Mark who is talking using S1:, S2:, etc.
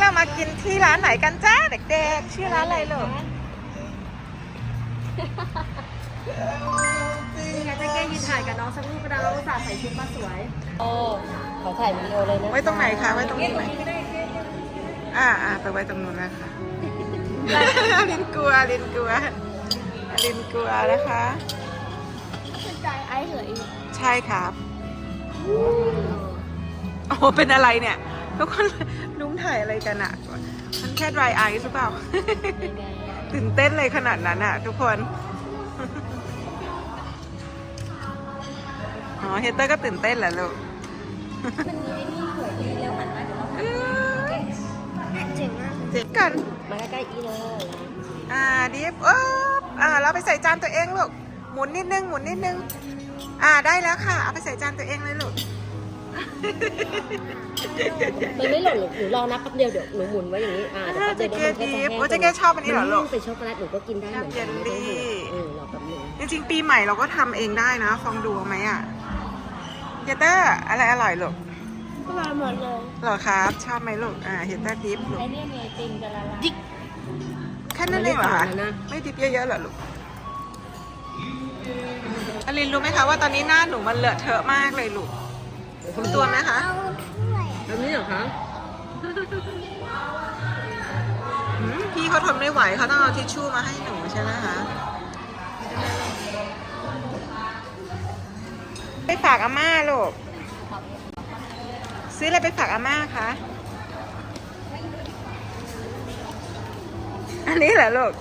S1: เรามากินที่ร้านไหนกันจ้าเด็กๆชื่อร้านอะไรลูก
S2: นี่ไงจะแก้ยืนถ่ายกับน้องสักรูปก็ได้เราอุตส่าห์ใส่ชุดมาสวยโอ้ขอถ่ายวิดีโอเลยนะ
S1: ไว้ตรงไหนคะไว้ตรงนี้ไหมไปไว้ตรงนู้นนะคะลินกลัวนะคะ
S2: เป็นใจไอซ์เหรออีก
S1: ใช่ครับโอ้เป็นอะไรเนี่ยทุกคนลุ้มถ่ายอะไรกันอ่ะมันแค่ dry ice หรือเปล่าตื่นเต้นเลยขนาดนั้นอ่ะทุกคนอ๋อเฮเตอร์ก็ตื่นเต้นแหละลูก
S2: มันมีไอ้นี่สวยดีเร็วหันมาเดี๋ยวเราเจ๋งมาก
S1: เจ็บกัน
S2: มาใกล้ๆอีเลย
S1: ดิฟเราไปใส่จานตัวเองลูกหมุนนิดนึงได้แล้วค่ะเอาไปใส่จานตัวเองเลยลูก
S2: มันไม่หล่นหรอกหนูรอนับแป๊บเดียวเดี๋ยวหนูหมุนไว้อย่างนี้
S1: เจ๊เจ๊ดิฟเจ๊เจ๊ชอบอันนี้เหรอลูก
S2: เป็นช็อกโกแลตหนูก็กินได้เหมือนกันไม่ต้องห่วงรอแป๊บนึง
S1: จริงๆปีใหม่เราก็ทำเองได้นะฟองดูไหมอ่ะเฮเตอร์อะไรอร่อยลูก
S2: ก็มาหมดเลย
S1: เหรอครับชอบไหมลูกเฮเตอร์ดิฟลูก
S2: ไอเนี่ยมีติมจะละลาย
S1: แค่นั้นเองเหรอคะไม่ดิฟเยอะๆเหรอลูกอลินรู้ไหมคะว่าตอนนี้หน้าหนูมันเลอะเทอะมากเลยลูกตัวไหมคะ
S2: แบบนี้เหรอคะ
S1: พี่เขาทนไม่ไหวเขาต้องเอาทิชชู่มาให้หนูใช่ไหมคะไปฝากอาม่าลูกซื้ออะไรไปฝากอาม่าคะอันนี้เหรอลูก